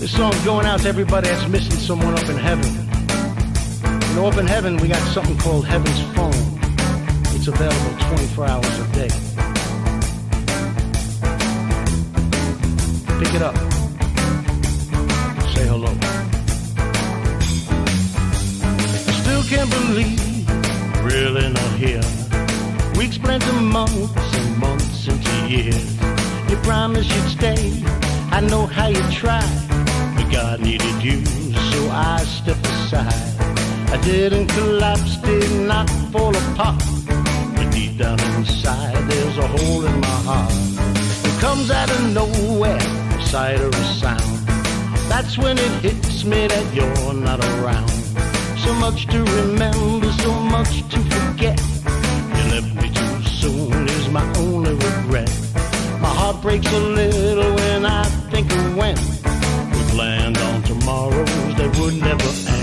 This song's going out to everybody that's missing someone up in heaven. You know, up in heaven, we got something called Heaven's Phone. It's available 24 hours a day. Pick it up. Say hello. I still can't believe I'm really not here. Weeks blend to months and months into years. You promised you'd stay. I know how you tried. But God needed you, so I stepped aside. I didn't collapse, did not fall apart. But deep down inside, there's a hole in my heart. It comes out of nowhere, a sight or a sound. That's when it hits me that you're not around. So much to remember, so much to forget. You left me too soon is my only regret. My heart breaks a little when I think of when we planned on tomorrows that would never end.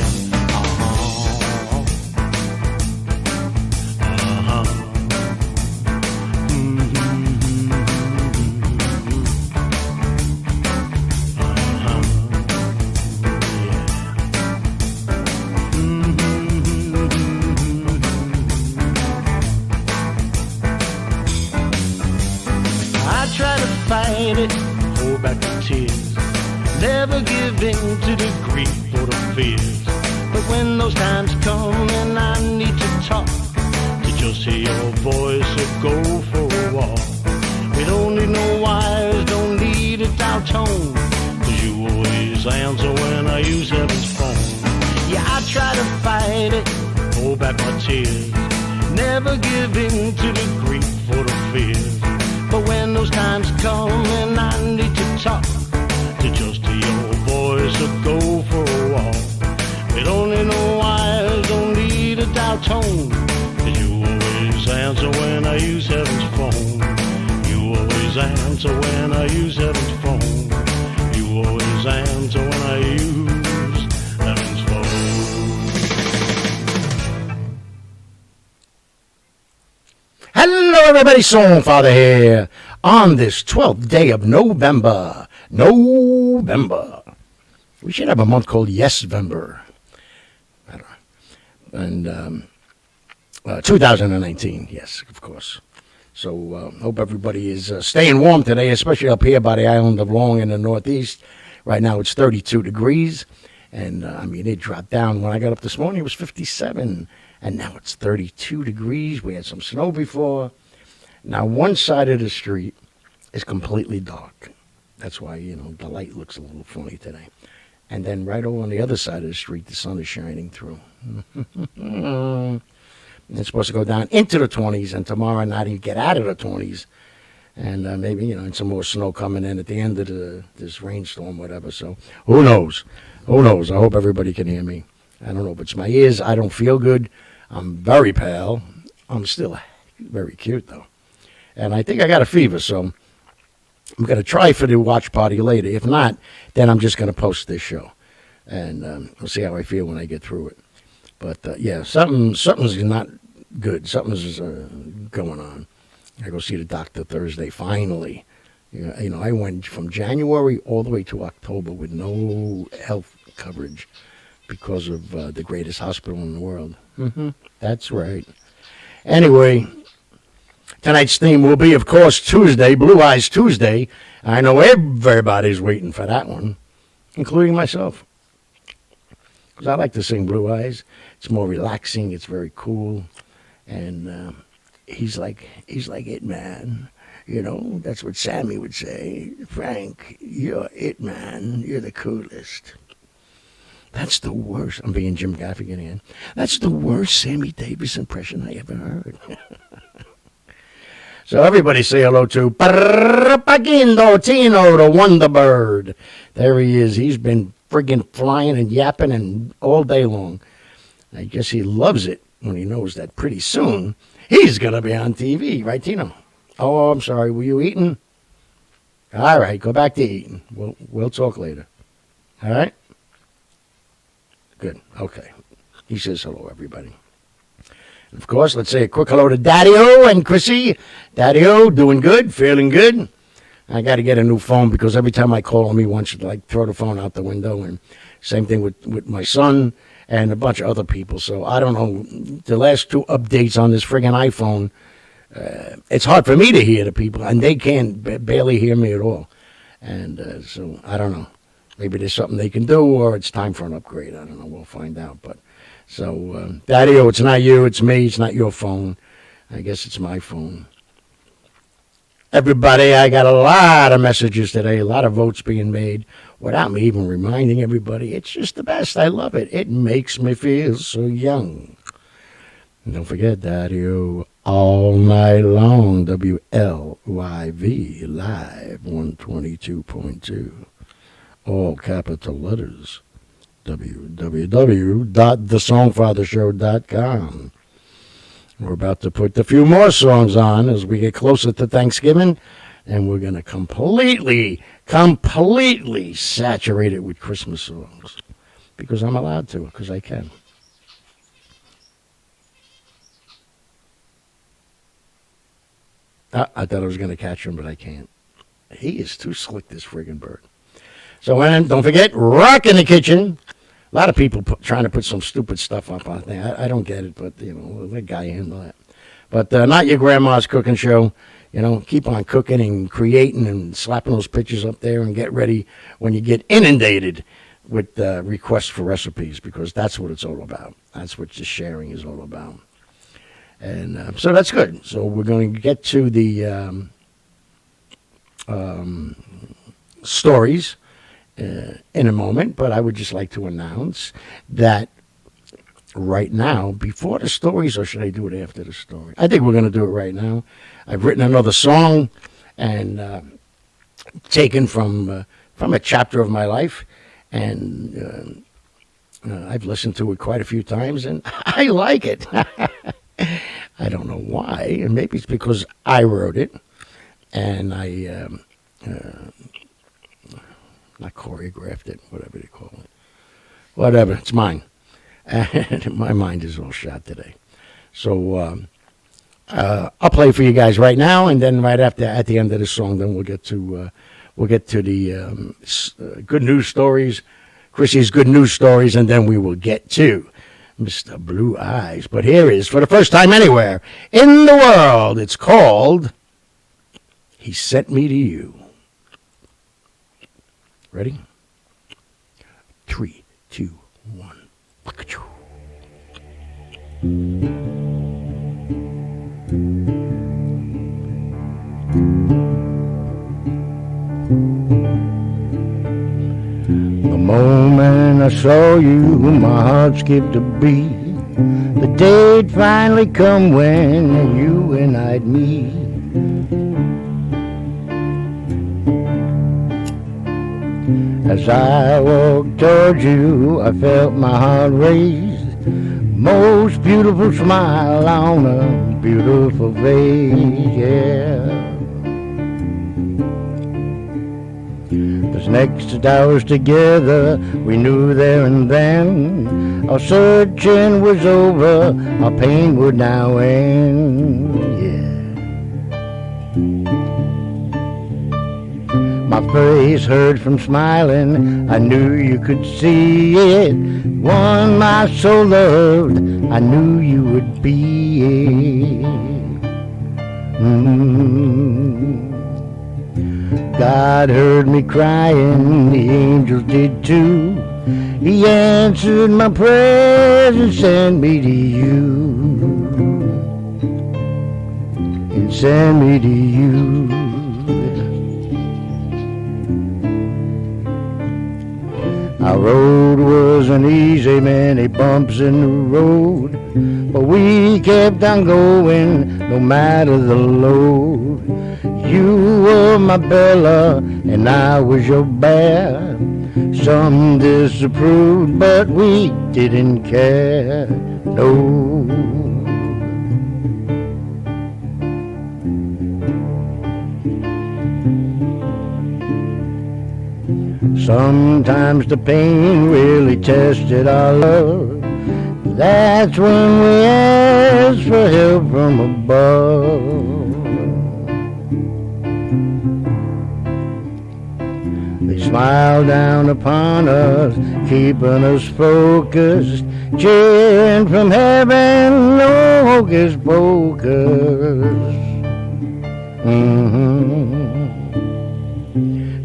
Fight it, hold back the tears, never give in to the grief or the fears. But when those times come and I need to talk, to just hear your voice or go for a walk. We don't need no wires, don't need a dial tone, 'cause you always answer when I use Heaven's phone. Yeah, I try to fight it, hold back my tears, never give in to the grief or the fears. But when those times come and I need to talk, to just hear your voice or go for a walk. We don't need no wires, don't need a dial tone, 'cause you always answer when I use Heaven's phone. You always answer when I use Heaven's phone. You always answer when I use Heaven's phone. Hello everybody, Songfather here on this 12th day of November. We should have a month called Yes-vember. And 2019, yes, of course. So hope everybody is staying warm today, especially up here by the island of Long in the Northeast. Right now it's 32 degrees. And I mean, it dropped down. When I got up this morning, it was 57. And now it's 32 degrees. We had some snow before. Now, one side of the street is completely dark. That's why, you know, the light looks a little funny today. And then right over on the other side of the street, the sun is shining through. It's supposed to go down into the 20s, and tomorrow night you get out of the 20s. And maybe, you know, and some more snow coming in at the end of this rainstorm, whatever. So who knows? Who knows? I hope everybody can hear me. I don't know if it's my ears. I don't feel good. I'm very pale. I'm still very cute, though. And I think I got a fever, so I'm going to try for the watch party later. If not, then I'm just going to post this show. And we'll see how I feel when I get through it. But, yeah, something's not good. Something's going on. I go see the doctor Thursday, finally. You know, I went from January all the way to October with no health coverage because of the greatest hospital in the world. That's right. Anyway, tonight's theme will be, of course, Tuesday, Blue Eyes Tuesday. I know everybody's waiting for that one, including myself. Because I like to sing Blue Eyes. It's more relaxing. It's very cool. And he's like it, man. You know, that's what Sammy would say. Frank, you're it, man. You're the coolest. That's the worst. I'm being Jim Gaffigan again. That's the worst Sammy Davis impression I ever heard. So everybody say hello to Pagindo Tino, the Wonder Bird. There he is. He's been friggin' flying and yapping and all day long. I guess he loves it when he knows that pretty soon he's going to be on TV. Right, Tino? Oh, I'm sorry. Were you eating? All right. Go back to eating. We'll talk later. All right? Good. Okay. He says hello, everybody. And of course, let's say a quick hello to Daddy-O and Chrissy. Daddy-O, doing good, feeling good. I got to get a new phone because every time I call him, he wants to like throw the phone out the window. And same thing with my son and a bunch of other people. So I don't know. The last 2 updates on this friggin' iPhone, it's hard for me to hear the people, and they can't barely hear me at all. And so I don't know. Maybe there's something they can do, or it's time for an upgrade. I don't know. We'll find out. But so, Daddy-O, it's not you. It's me. It's not your phone. I guess it's my phone. Everybody, I got a lot of messages today, a lot of votes being made without me even reminding everybody. It's just the best. I love it. It makes me feel so young. And don't forget, Daddy-O, all night long, WLYV, live 122.2, all capital letters, www.thesongfathershow.com. We're about to put a few more songs on as we get closer to Thanksgiving, and we're going to completely saturate it with Christmas songs because I'm allowed to, because I can. I thought I was going to catch him, but I can't. He is too slick, this friggin' bird. So, and don't forget, Rock in the Kitchen. A lot of people trying to put some stupid stuff up on there. I don't get it, but, you know, let guy handle that. But not your grandma's cooking show. You know, keep on cooking and creating and slapping those pictures up there and get ready when you get inundated with requests for recipes, because that's what it's all about. That's what the sharing is all about. And so that's good. So we're going to get to the stories in a moment, but I would just like to announce that right now, before the stories, or should I do it after the story? I think we're going to do it right now. I've written another song and taken from a chapter of my life, and I've listened to it quite a few times, and I like it. I don't know why, and maybe it's because I wrote it, and I not choreographed it, whatever they call it. Whatever, it's mine. And my mind is all shot today. So I'll play for you guys right now, and then right after, at the end of the song, then we'll get to the good news stories, Chrissy's good news stories, and then we will get to Mr. Blue Eyes. But here is, for the first time anywhere in the world, it's called He Sent Me to You. Ready? 3, 2, 1. The moment I saw you, my heart skipped a beat. The day'd finally come when you and I'd meet. As I walked towards you, I felt my heart race. Most beautiful smile on a beautiful face, yeah. 'Cause next hours together, we knew there and then our searching was over, our pain would now end, yeah. My face hurt from smiling, I knew you could see it. One my soul loved, I knew you would be it. God heard me crying, the angels did too. He answered my prayers and sent me to you. And sent me to you. Our road wasn't easy, many bumps in the road, but we kept on going, no matter the load. You were my Bella, and I was your bear. Some disapproved, but we didn't care, no. Sometimes the pain really tested our love. That's when we asked for help from above. smile down upon us, keeping us focused, cheering from heaven, no hocus pocus.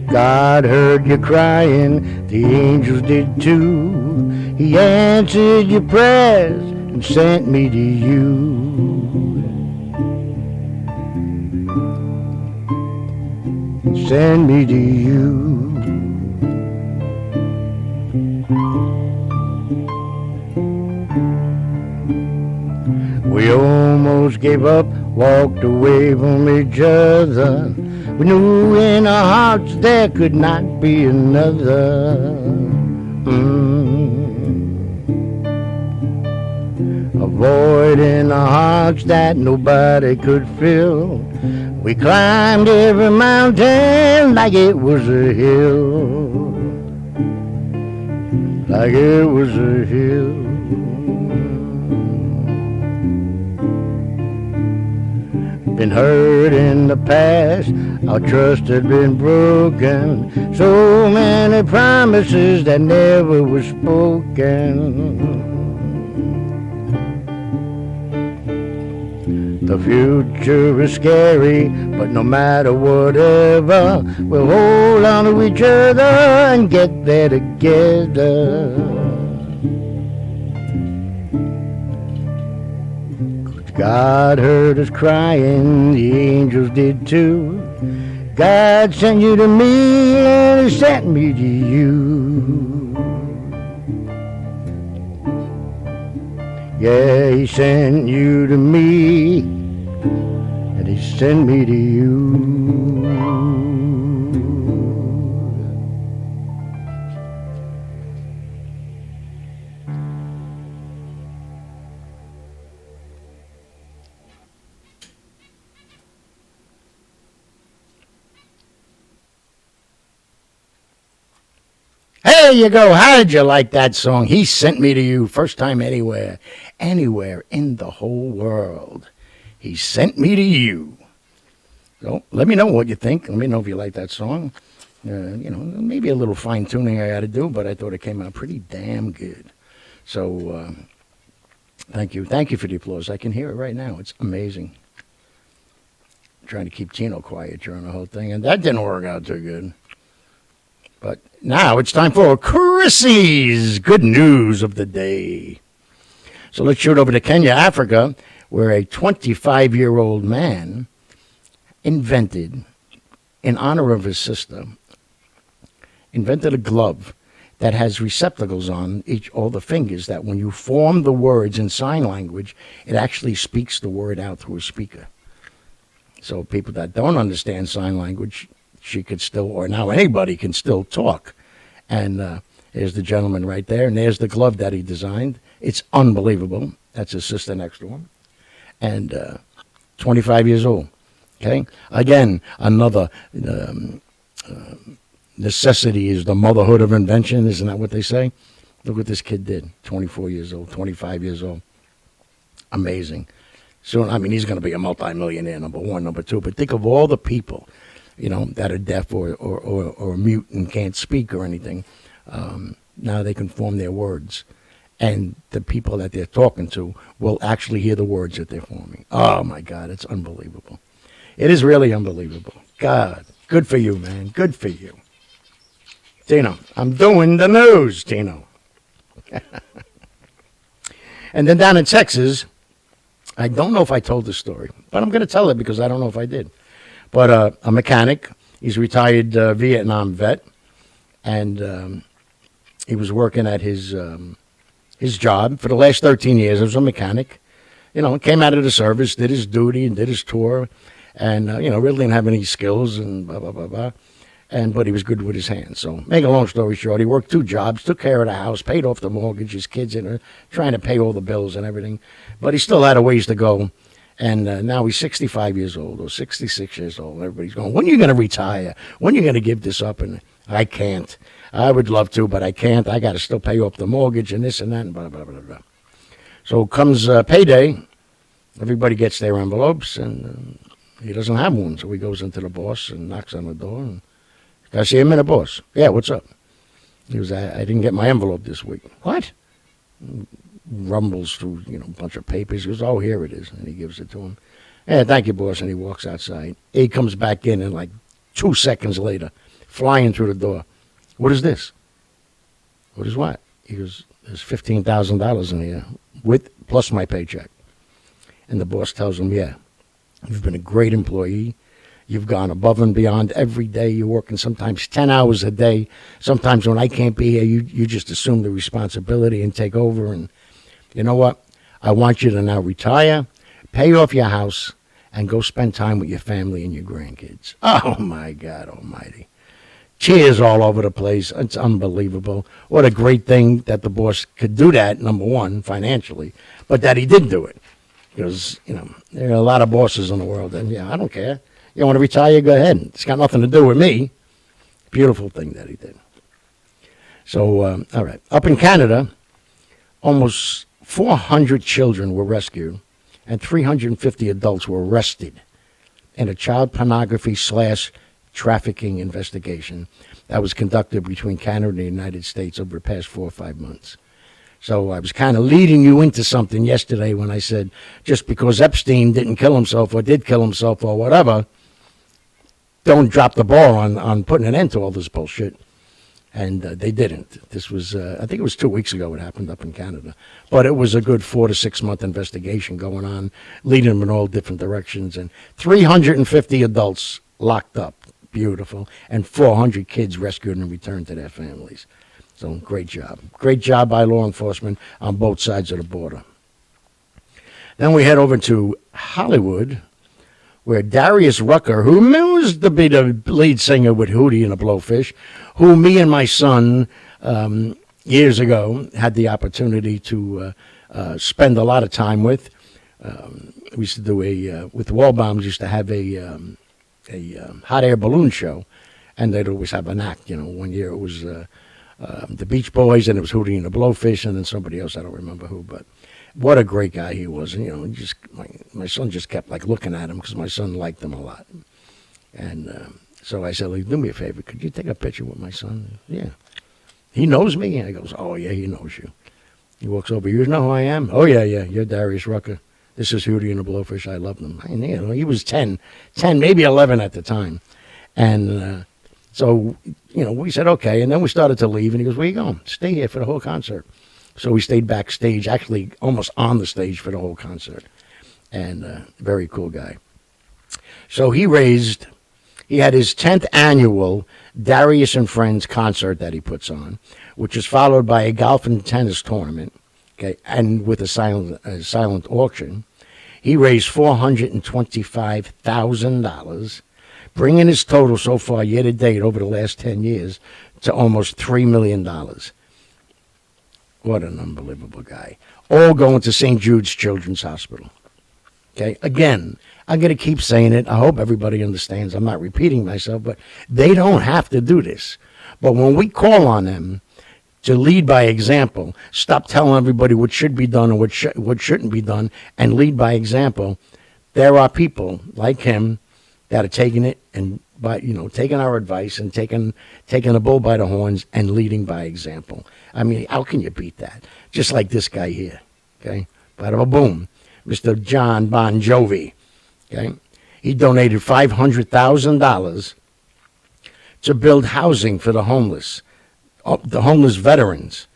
God heard you crying, the angels did too. He answered your prayers and sent me to you. Send me to you. We almost gave up, walked away from each other. We knew in our hearts there could not be another. A void in our hearts that nobody could fill. We climbed every mountain like it was a hill. Like it was a hill. Been hurt in the past, our trust had been broken. So many promises that never were spoken. The future is scary, but no matter whatever, we'll hold on to each other and get there together. God heard us crying, the angels did too. God sent you to me and He sent me to you. Yeah, He sent you to me and He sent me to you. There you go. How did you like that song? He sent me to you. First time anywhere in the whole world. He sent me to you. So let me know what you think. Let me know if you like that song. Maybe a little fine tuning I got to do, but I thought it came out pretty damn good. So thank you for the applause. I can hear it right now. It's amazing. I'm trying to keep Tino quiet during the whole thing, and that didn't work out too good. But now it's time for Chrissy's good news of the day. So let's shoot over to Kenya, Africa, where a 25-year-old man invented, in honor of his sister, invented a glove that has receptacles on all the fingers, that when you form the words in sign language, it actually speaks the word out through a speaker. So people that don't understand sign language, she could still, or now anybody can still talk. And there's the gentleman right there, and there's the glove that he designed. It's unbelievable. That's his sister next to him. And 25 years old. Okay? Again, another necessity is the motherhood of invention. Isn't that what they say? Look what this kid did. 24 years old, 25 years old. Amazing. Soon, he's going to be a multimillionaire, number one. Number two, but think of all the people, that are deaf or mute and can't speak or anything. Now they can form their words. And the people that they're talking to will actually hear the words that they're forming. Oh, my God, it's unbelievable. It is really unbelievable. God, good for you, man. Good for you. Tino, I'm doing the news, Tino. And then down in Texas, I don't know if I told this story, but I'm going to tell it because I don't know if I did. But a mechanic, he's a retired Vietnam vet, and he was working at his job for the last 13 years. He was a mechanic. Came out of the service, did his duty and did his tour, and, really didn't have any skills and blah, blah, blah, blah. But he was good with his hands. So make a long story short, he worked 2 jobs, took care of the house, paid off the mortgage, his kids in her, trying to pay all the bills and everything. But he still had a ways to go. And now he's 65 years old or 66 years old. Everybody's going, when are you going to retire? When are you going to give this up? And I can't. I would love to, but I can't. I got to still pay off the mortgage and this and that and blah, blah, blah, blah. So comes payday. Everybody gets their envelopes, and he doesn't have one. So he goes into the boss and knocks on the door and Can I see a minute, boss? Yeah, what's up? He was, I didn't get my envelope this week. What? Rumbles through, a bunch of papers. He goes, oh, here it is. And he gives it to him. Yeah, thank you, boss. And he walks outside. He comes back in, and like 2 seconds later, flying through the door. What is this? What is what? He goes, there's $15,000 in here, plus my paycheck. And the boss tells him, yeah, you've been a great employee. You've gone above and beyond every day. You're working sometimes 10 hours a day. Sometimes when I can't be here, you just assume the responsibility and take over. And you know what? I want you to now retire, pay off your house, and go spend time with your family and your grandkids. Oh, my God almighty. Cheers all over the place. It's unbelievable. What a great thing that the boss could do that, number one, financially, but that he did do it. Because, there are a lot of bosses in the world, and, I don't care. You want to retire, go ahead. It's got nothing to do with me. Beautiful thing that he did. So, all right. Up in Canada, almost 400 children were rescued and 350 adults were arrested in a child pornography / trafficking investigation that was conducted between Canada and the United States over the past 4 or 5 months. So I was kind of leading you into something yesterday when I said just because Epstein didn't kill himself or did kill himself or whatever, don't drop the ball on putting an end to all this bullshit. And they didn't. This was, I think it was 2 weeks ago it happened up in Canada. But it was a good 4 to 6 month investigation going on, leading them in all different directions. And 350 adults locked up. Beautiful. And 400 kids rescued and returned to their families. So great job. Great job by law enforcement on both sides of the border. Then we head over to Hollywood, where Darius Rucker, who used to be the lead singer with Hootie and the Blowfish, who me and my son years ago had the opportunity to spend a lot of time with. We used to do with the Wallbombs, used to have a hot air balloon show, and they'd always have an act. 1 year it was the Beach Boys, and it was Hootie and the Blowfish, and then somebody else, I don't remember who, but what a great guy he was. And, just my son just kept looking at him because my son liked him a lot. And so I said, do me a favor, could you take a picture with my son? Yeah. He knows me? And he goes, oh, yeah, he knows you. He walks over, you know who I am? Oh, yeah, you're Darius Rucker. This is Hootie and the Blowfish. I love them. And, he was 10, maybe 11 at the time. And so, we said, okay. And then we started to leave. And he goes, where you going? Stay here for the whole concert. So we stayed backstage, actually almost on the stage for the whole concert. And very cool guy. So he had his 10th annual Darius and Friends concert that he puts on, which is followed by a golf and tennis tournament, okay, and with a silent auction. He raised $425,000, bringing his total so far year to date over the last 10 years to almost $3 million. What an unbelievable guy. All going to St. Jude's Children's Hospital. Okay, again, I'm going to keep saying it. I hope everybody understands. I'm not repeating myself, but they don't have to do this. But when we call on them to lead by example, stop telling everybody what should be done and what shouldn't be done, and lead by example, there are people like him that are taking it and taking our advice and taking the bull by the horns and leading by example. I mean, how can you beat that? Just like this guy here, okay? Bada boom. Mr. John Bon Jovi, okay? He donated $500,000 to build housing for the homeless veterans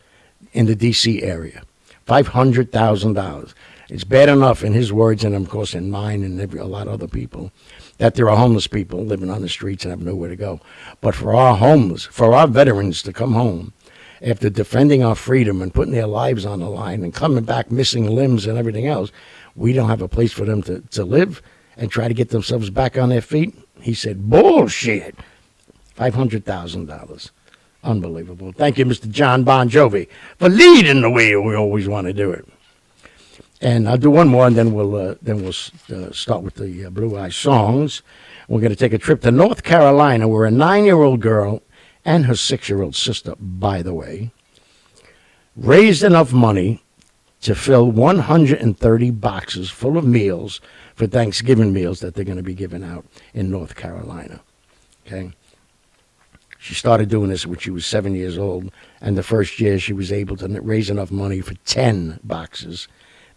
in the D.C. area. $500,000. It's bad enough, in his words, and of course in mine and a lot of other people, that there are homeless people living on the streets and have nowhere to go. But for our veterans to come home after defending our freedom and putting their lives on the line and coming back missing limbs and everything else, we don't have a place for them to live and try to get themselves back on their feet. He said, bullshit. $500,000. Unbelievable. Thank you, Mr. John Bon Jovi, for leading the way we always want to do it. And I'll do one more, and then we'll start with the Blue Eye songs. We're going to take a trip to North Carolina, where a 9-year-old girl and her 6-year-old sister, by the way, raised enough money to fill 130 boxes full of meals for Thanksgiving meals that they're going to be giving out in North Carolina. Okay? She started doing this when she was 7 years old, and the first year she was able to raise enough money for 10 boxes.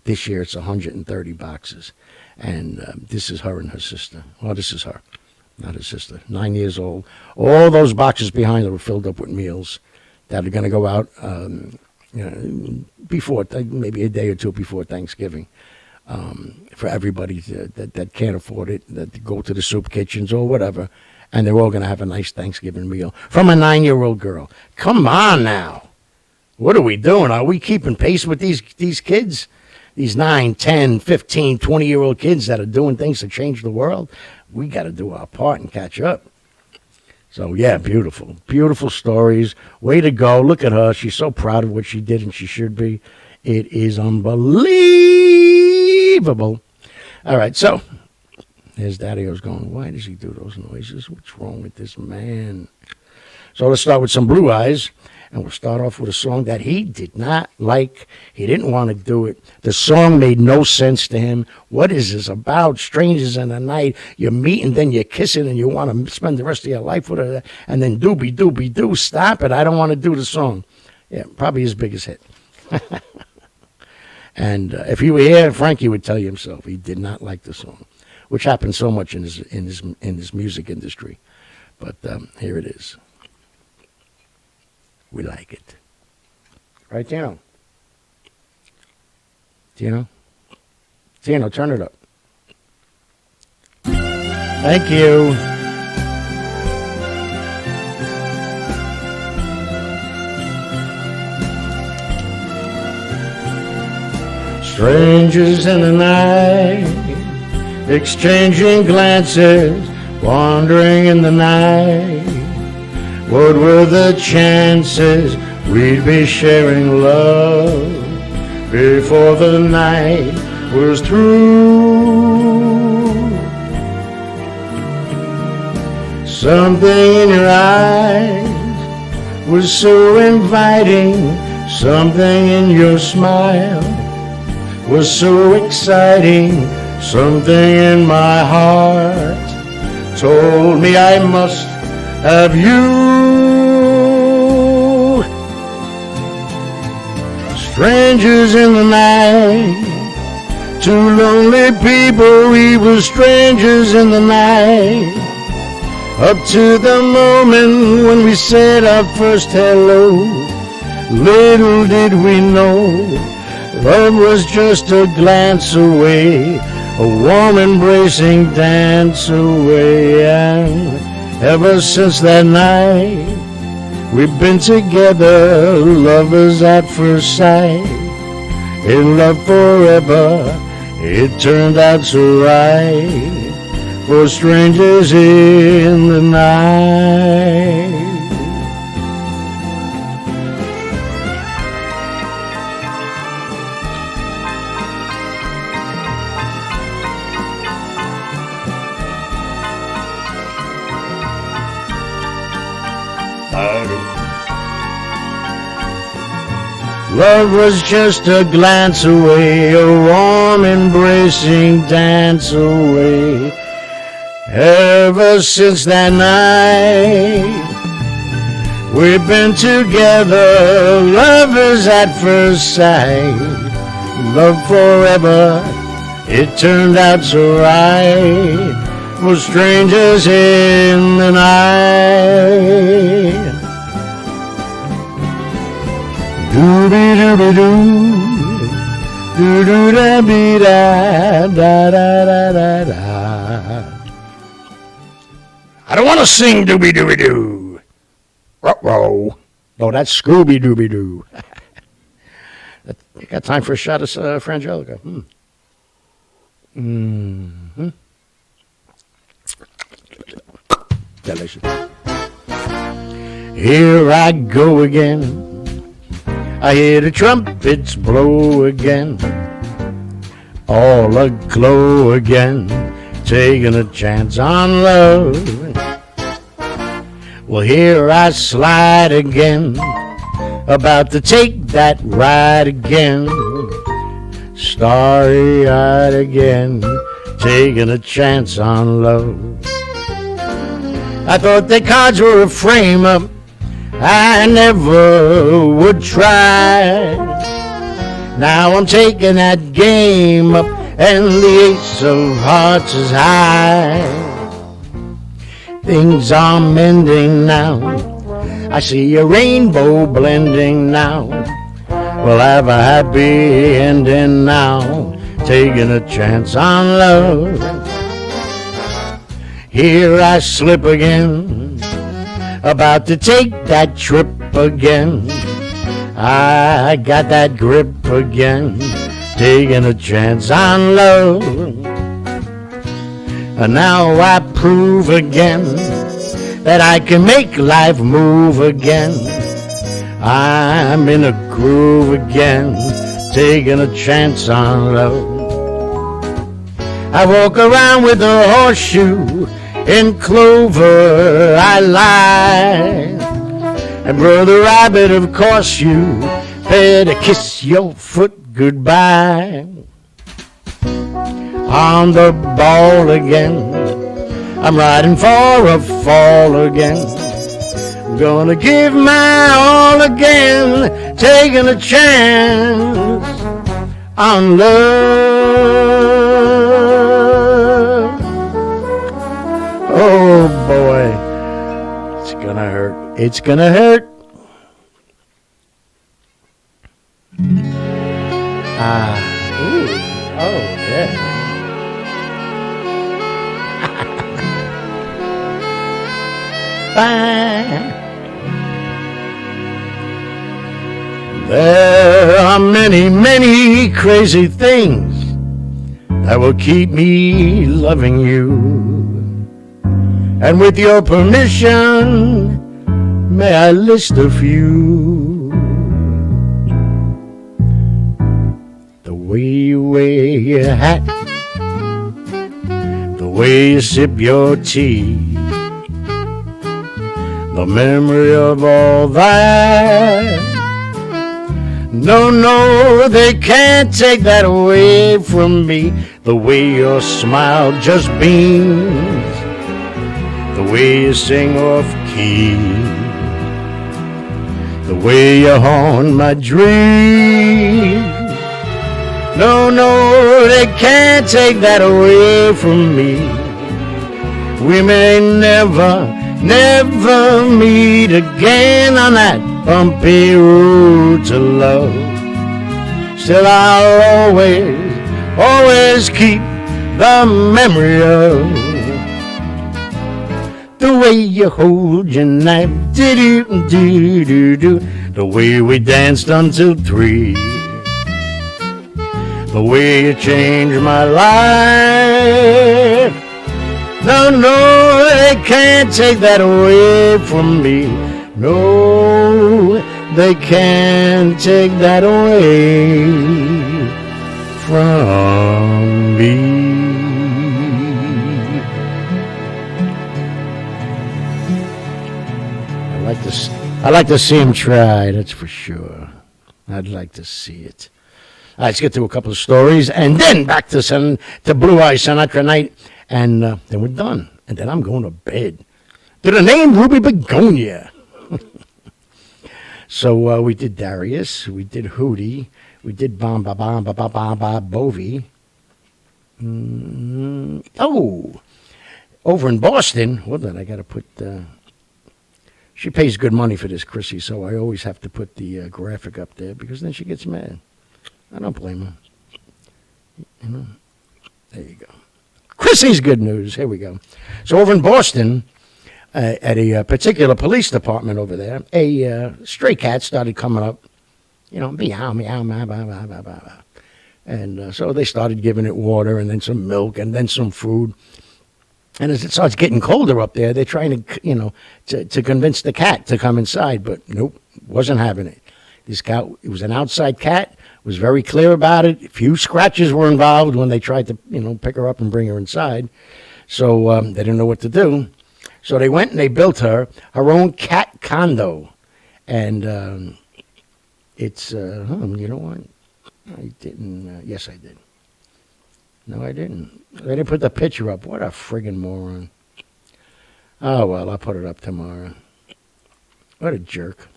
This year it's 130 boxes, and this is her and her sister. Well, this is her, not her sister. 9 years old. All those boxes behind her were filled up with meals that are going to go out before, maybe a day or two before Thanksgiving. For everybody that can't afford it, that go to the soup kitchens or whatever, and they're all going to have a nice Thanksgiving meal from a 9-year-old girl. Come on now. What are we doing? Are we keeping pace with these kids? These 9, 10, 15, 20-year-old kids that are doing things to change the world? We got to do our part and catch up. So, yeah, beautiful. Beautiful stories. Way to go. Look at her. She's so proud of what she did, and she should be. It is unbelievable. All right, so there's Daddy-O's going, why does he do those noises? What's wrong with this man? So let's start with some Blue Eyes, and we'll start off with a song that he did not like. He didn't want to do it. The song made no sense to him. What is this about? Strangers in the night. You meet and then you're kissing and you want to spend the rest of your life with her, and then doobie-doobie-doo. Stop it. I don't want to do the song. Yeah, probably his biggest hit. And if he were here, Frankie would tell you himself he did not like the song, which happens so much in his music industry. But here it is. We like it, right, Tino? Tino, turn it up. Thank you. Strangers in the night, exchanging glances, wandering in the night. What were the chances we'd be sharing love before the night was through? Something in your eyes was so inviting, something in your smile was so exciting, something in my heart told me I must have you. Strangers in the night, two lonely people, we were strangers in the night, up to the moment when we said our first hello. Little did we know love was just a glance away, a warm embracing dance away. And ever since that night, we've been together, lovers at first sight, in love forever. It turned out so right for strangers in the night. Love was just a glance away, a warm embracing dance away. Ever since that night, we've been together, lovers at first sight, love forever. It turned out so right for strangers in the night. Doobie-doobie-doo, doo-doo-da-bee-da, da-da-da-da-da. I don't want to sing doobie-doobie-doo. Ruh-roh. No, that's Scooby-Dooby-Doo. You got time for a shot of Frangelica? Mm-hmm. Delicious. Here I go again. I hear the trumpets blow again, all aglow again, taking a chance on love. Well, here I slide again, about to take that ride again, starry-eyed again, taking a chance on love. I thought the cards were a frame-up I never would try. Now I'm taking that game up, and the ace of hearts is high. Things are mending now, I see a rainbow blending now. We'll have a happy ending now, taking a chance on love. Here I slip again, about to take that trip again. I got that grip again, taking a chance on love. And now I prove again that I can make life move again. I'm in a groove again, taking a chance on love. I walk around with a horseshoe, in clover I lie. And Brother Rabbit, of course you better kiss your foot goodbye. On the ball again, I'm riding for a fall again. I'm gonna give my all again, taking a chance on love. Oh boy, it's gonna hurt. It's gonna hurt. Ooh, oh yeah. There are many, many crazy things that will keep me loving you. And with your permission, may I list a few? The way you wear your hat, the way you sip your tea, the memory of all that. No, no, they can't take that away from me. The way your smile just beams, the way you sing off key, the way you haunt my dreams. No, no, they can't take that away from me. We may never, never meet again on that bumpy road to love. Still I'll always, always keep the memory of the way you hold your knife, do-do-do-do-do, the way we danced until 3, the way you changed my life. No, no, they can't take that away from me. No, they can't take that away from me. I'd like to see him try, that's for sure. I'd like to see it. All right, let's get to a couple of stories, and then back to Blue Eye Sinatra night, and then we're done. And then I'm going to bed. To the name Ruby Begonia. So we did Darius, we did Hootie, we did Bom Ba Bom Ba Ba Ba Ba Bovie. Oh, over in Boston, hold on, I got to put... She pays good money for this, Chrissy, so I always have to put the graphic up there because then she gets mad. I don't blame her. You know, there you go. Chrissy's good news. Here we go. So over in Boston, at a particular police department over there, a stray cat started coming up, you know, meow, meow, meow, meow, meow, meow, meow. And so they started giving it water and then some milk and then some food. And as it starts getting colder up there, they're trying to, you know, to convince the cat to come inside. But nope, wasn't having it. This cat, it was an outside cat, was very clear about it. A few scratches were involved when they tried to, you know, pick her up and bring her inside. So they didn't know what to do. So they went and they built her own cat condo. And it's, you know what? I didn't, yes I did. No, I didn't. They didn't put the picture up. What a friggin' moron. Oh, well, I'll put it up tomorrow. What a jerk.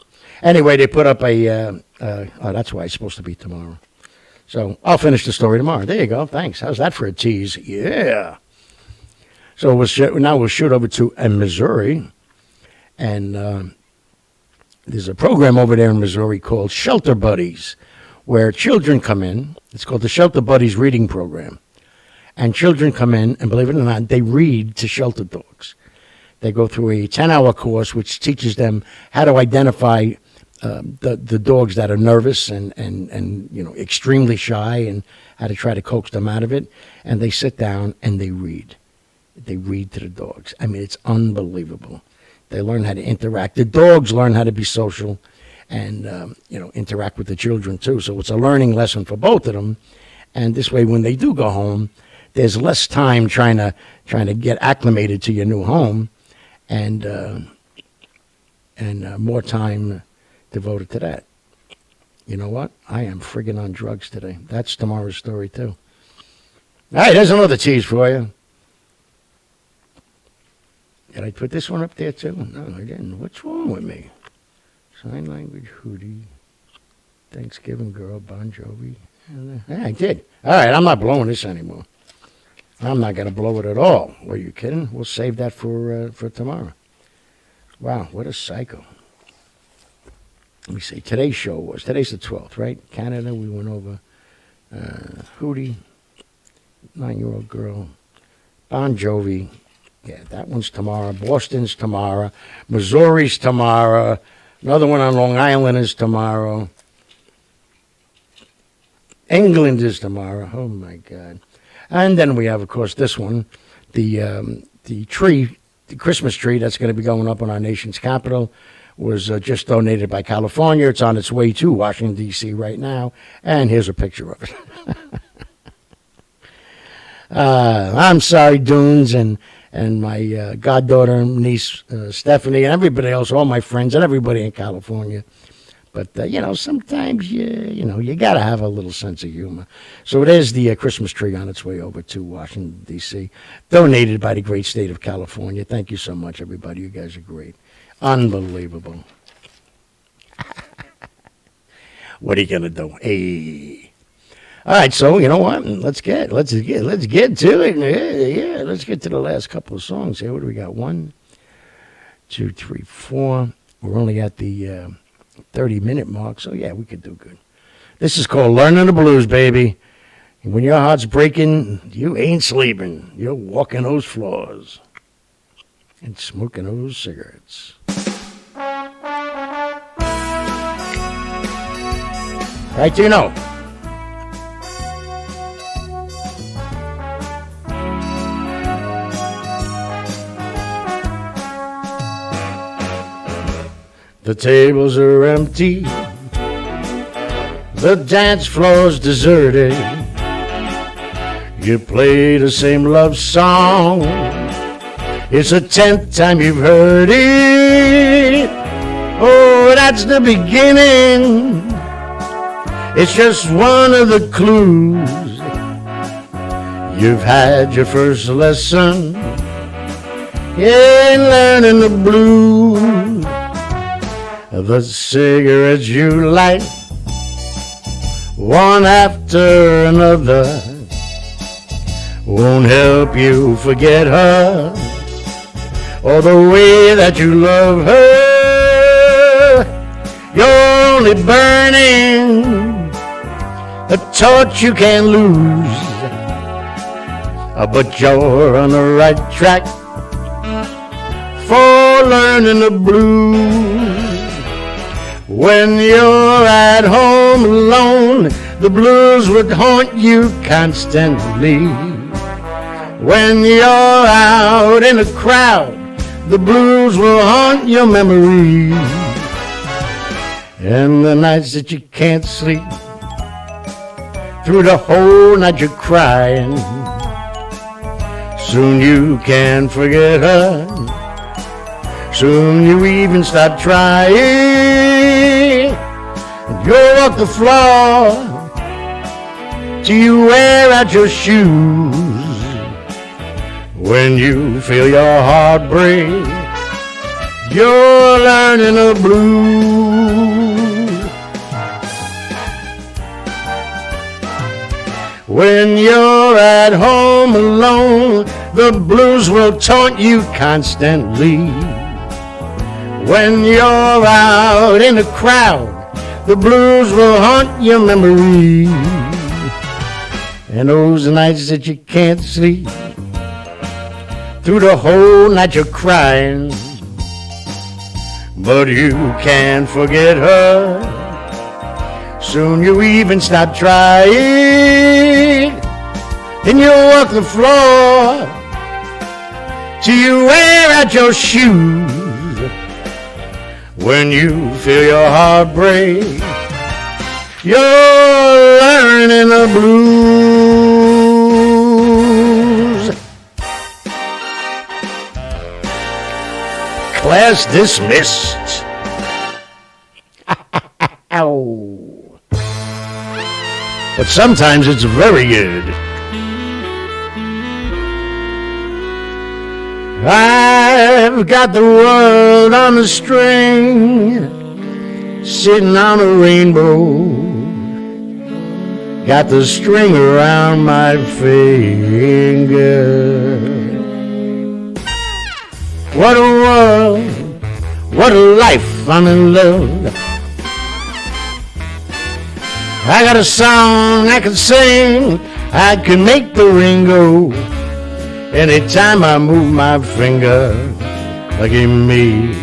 Anyway, they put up oh, that's why it's supposed to be tomorrow. So I'll finish the story tomorrow. There you go. Thanks. How's that for a tease? Yeah. So now we'll shoot over to Missouri. And there's a program over there in Missouri called Shelter Buddies, where children come in. It's called the Shelter Buddies Reading Program. And children come in, and believe it or not, they read to shelter dogs. They go through a 10-hour course which teaches them how to identify the dogs that are nervous and extremely shy, and how to try to coax them out of it. And they sit down and they read. They read to the dogs. I mean, it's unbelievable. They learn how to interact. The dogs learn how to be social and interact with the children too. So it's a learning lesson for both of them. And this way, when they do go home, there's less time trying to get acclimated to your new home, and more time devoted to that. You know what? I am friggin' on drugs today. That's tomorrow's story too. All right, there's another tease for you. Did I put this one up there too? No, I didn't. What's wrong with me? Sign language, Hootie, Thanksgiving Girl, Bon Jovi. Yeah, I did. All right, I'm not blowing this anymore. I'm not going to blow it at all. Were you kidding? We'll save that for tomorrow. Wow, what a psycho. Let me see. Today's the 12th, right? Canada, we went over. Hootie, 9-year-old girl. Bon Jovi. Yeah, that one's tomorrow. Boston's tomorrow. Missouri's tomorrow. Another one on Long Island is tomorrow. England is tomorrow. Oh, my God. And then we have, of course, this one, the tree, the Christmas tree that's going to be going up on our nation's capital was just donated by California. It's on its way to Washington, D.C. right now. And here's a picture of it. I'm sorry, Dunes, and my goddaughter and niece, Stephanie, and everybody else, all my friends, and everybody in California. But, sometimes, you got to have a little sense of humor. So there's the Christmas tree on its way over to Washington, D.C., donated by the great state of California. Thank you so much, everybody. You guys are great. Unbelievable. What are you going to do? Hey. All right, so you know what? Let's get to it. Yeah, let's get to the last couple of songs here. What do we got? 1, 2, 3, 4. We're only at the 30-minute mark, so yeah, we could do good. This is called Learning the Blues, baby. And when your heart's breaking, you ain't sleeping. You're walking those floors and smoking those cigarettes. Right, you know. The tables are empty, the dance floor's deserted. You play the same love song, it's the 10th time you've heard it. Oh, that's the beginning, it's just one of the clues. You've had your first lesson in learning the blues. The cigarettes you light, one after another, won't help you forget her, or the way that you love her. You're only burning a torch you can't lose, but you're on the right track for learning the blues. When you're at home alone, the blues would haunt you constantly. When you're out in a crowd, the blues will haunt your memory. And the nights that you can't sleep, through the whole night you're crying. Soon you can forget her, soon you even stop trying. You'll walk the floor till you wear out your shoes. When you feel your heart break, you're learning the blues. When you're at home alone, the blues will taunt you constantly. When you're out in the crowd, the blues will haunt your memory. And those nights that you can't sleep, through the whole night you're crying, but you can't forget her. Soon you even stop trying, and you walk the floor till you wear out your shoes. When you feel your heart break, you're learning the blues. Class dismissed. Ow. But sometimes it's very good. I've got the world on a string, sitting on a rainbow. Got the string around my finger. What a world, what a life, I'm in love. I got a song I can sing, I can make the ring go. Anytime I move my finger, look at me.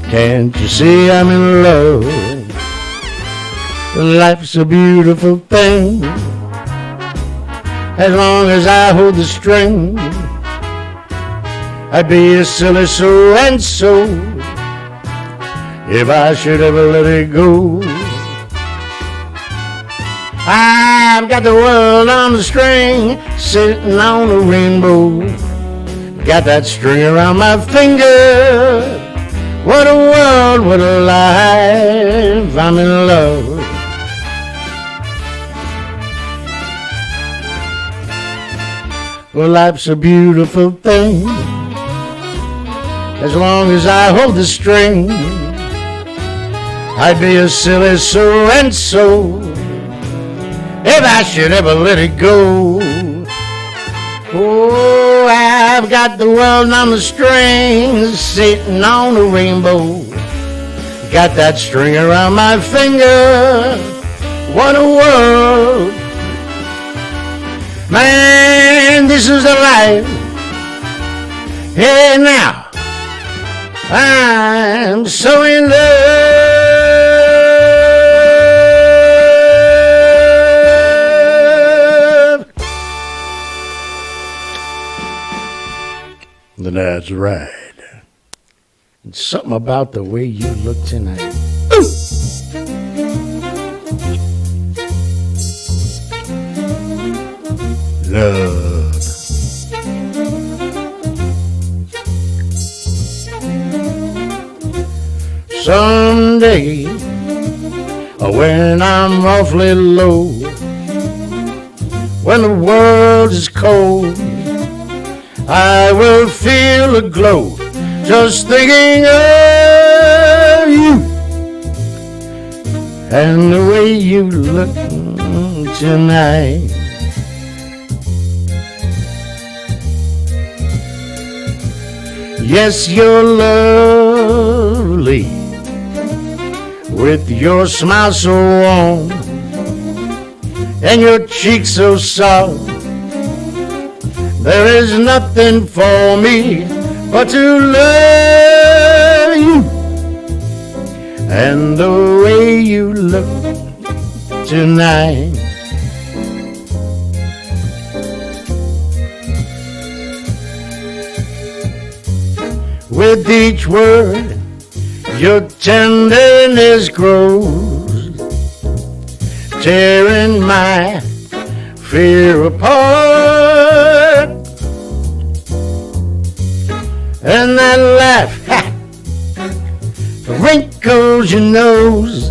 Can't you see I'm in love? Life's a beautiful thing, as long as I hold the string. I'd be a silly so-and-so if I should ever let it go. I've got the world on the string, sitting on a rainbow. Got that string around my finger. What a world, what a life, I'm in love. Well, life's a beautiful thing, as long as I hold the string. I'd be a silly so-and-so if I should ever let it go. Oh, I've got the world on the string, sitting on a rainbow. Got that string around my finger. What a world. Man, this is the life. Hey, now, I'm so in love. That's right. And something about the way you look tonight. Ooh. Love. Someday, when I'm awfully low, when the world is cold, I will feel a glow just thinking of you and the way you look tonight. Yes, you're lovely with your smile so warm and your cheeks so soft. There is nothing for me but to love you and the way you look tonight. With each word, your tenderness grows, tearing my fear apart. And that laugh, ha, wrinkles your nose,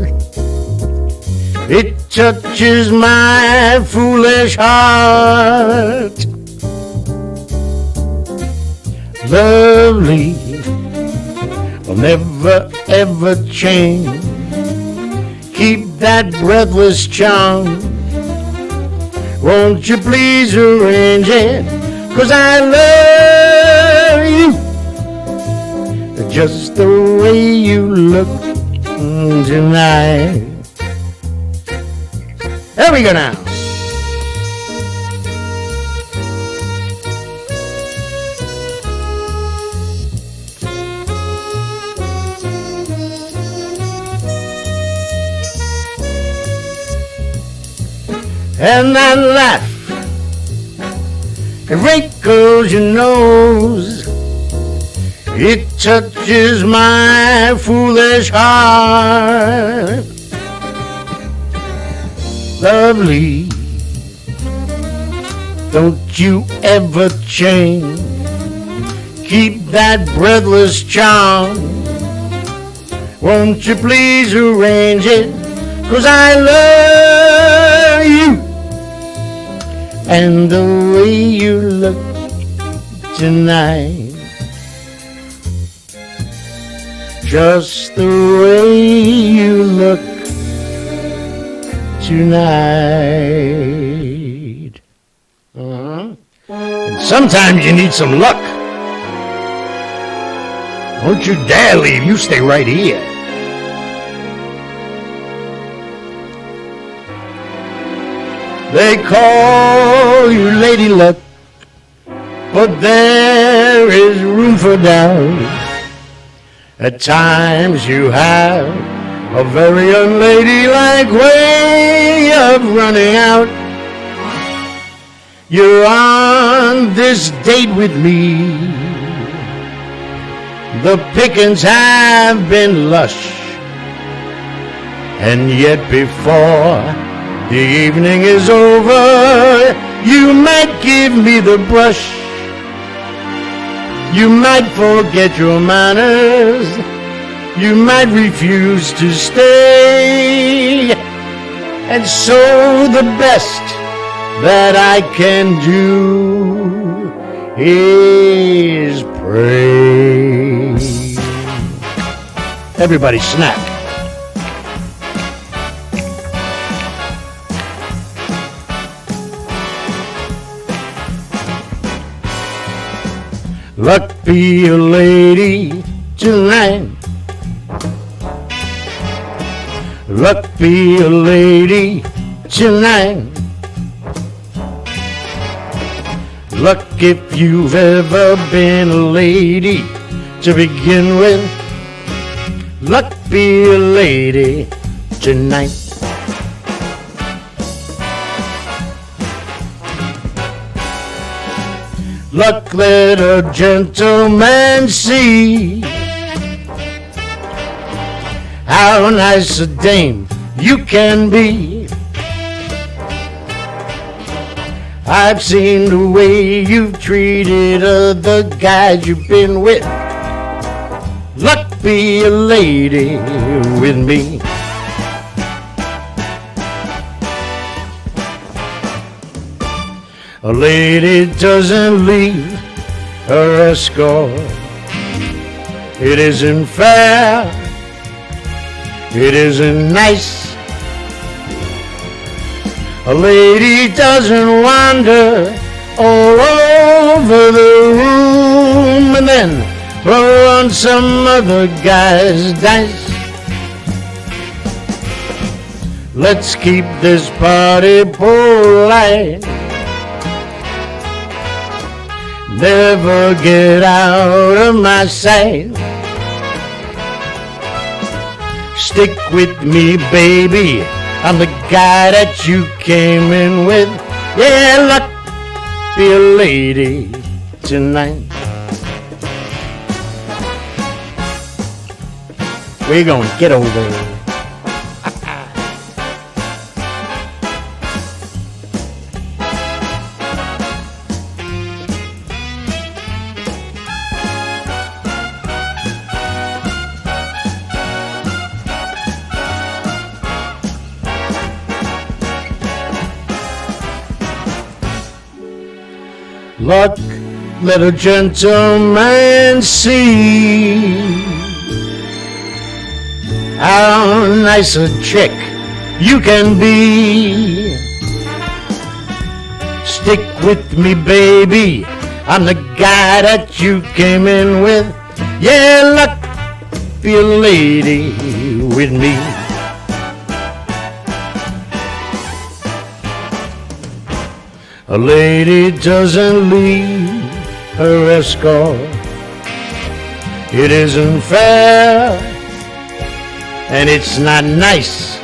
it touches my foolish heart. lovely, will never ever change. Keep that breathless charm. Won't you please arrange it? 'Cause I love you just the way you look tonight. There we go now. And that laugh, it wrinkles your nose. It touches my foolish heart. Lovely, don't you ever change. Keep that breathless charm. Won't you please arrange it? 'Cause I love you and the way you look tonight. Just the way you look tonight. And sometimes you need some luck. Don't you dare leave. You stay right here. They call you Lady Luck, but there is room for doubt. At times you have a very unladylike way of running out. You're on this date with me. The pickings have been lush, and yet before the evening is over, you might give me the brush. You might forget your manners. You might refuse to stay. And so the best that I can do is pray. Everybody snap. Luck be a lady tonight. Luck be a lady tonight. Luck if you've ever been a lady to begin with. Luck be a lady tonight. Luck, let a gentleman see how nice a dame you can be. I've seen the way you've treated other guys you've been with. Luck be a lady with me. A lady doesn't leave her escort. It isn't fair. It isn't nice. A lady doesn't wander all over the room and then blow on some other guy's dice. Let's keep this party polite. Never get out of my sight. Stick with me, baby. I'm the guy that you came in with. Yeah, luck be a lady tonight. Where you going? Get over there. Luck let a gentleman see how nice a chick you can be. Stick with me, baby, I'm the guy that you came in with. Yeah, luck, be a lady with me. A lady doesn't leave her escort. It isn't fair, and it's not nice.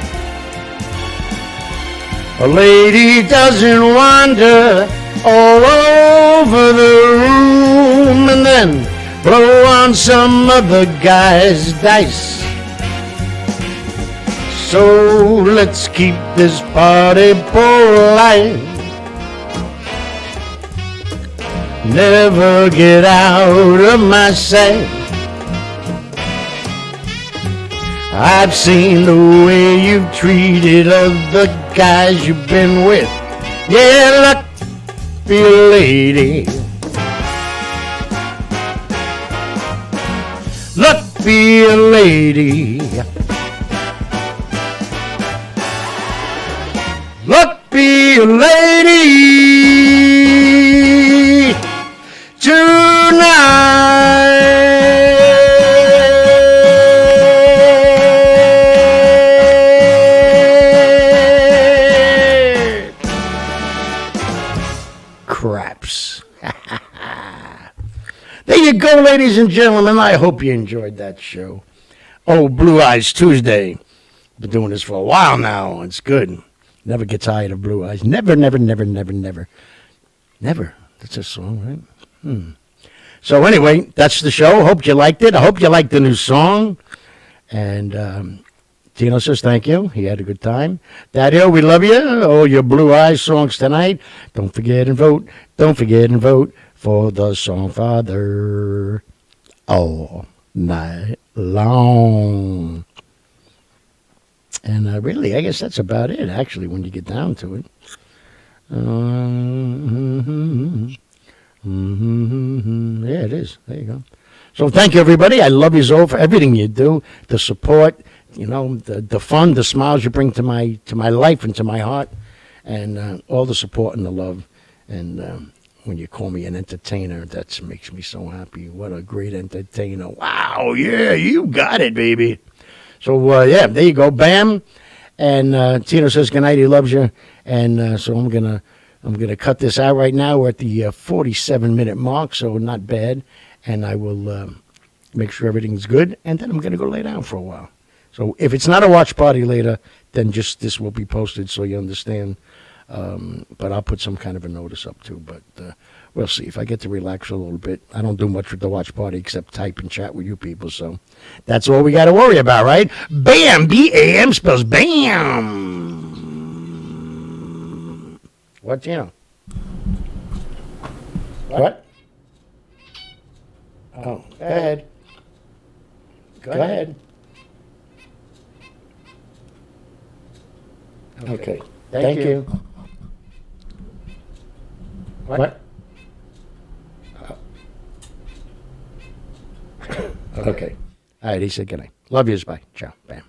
A lady doesn't wander all over the room and then blow on some other guy's dice. So let's keep this party polite. Never get out of my sight. I've seen the way you've treated other guys you've been with. Yeah, luck, be a lady. Luck, be a lady. Luck, be a lady tonight. Craps. There you go, ladies and gentlemen. I hope you enjoyed that show. Oh, Blue Eyes Tuesday. Been doing this for a while now. It's good. Never get tired of Blue Eyes. Never, never, never, never, never. Never. That's a song, right? So anyway, that's the show. Hope you liked it. I hope you liked the new song. And Tino says thank you. He had a good time. Daddy, we love you. Oh, your Blue Eyes songs tonight. Don't forget and vote. Don't forget and vote for the Songfather all night long. And really, I guess that's about it, actually, when you get down to it. Yeah, it is. There you go. So thank you, everybody. I love you all for everything you do, the support, you know, the fun, the smiles you bring to my life and to my heart, and all the support and the love. And when you call me an entertainer, that makes me so happy. What a great entertainer. Wow, yeah, you got it, baby. So, yeah, there you go. Bam. And Tino says goodnight. He loves you. And so I'm gonna cut this out right now. We're at the 47-minute mark, so not bad. And I will make sure everything's good. And then I'm going to go lay down for a while. So if it's not a watch party later, then just this will be posted so you understand. But I'll put some kind of a notice up too. But we'll see if I get to relax a little bit. I don't do much with the watch party except type and chat with you people. So that's all we got to worry about, right? BAM! B-A-M spells BAM! What, you know? What? Oh, go ahead. Go ahead. Okay. Thank you. What? Okay. All right, he said good night. Love yous. Bye. Ciao. Bam.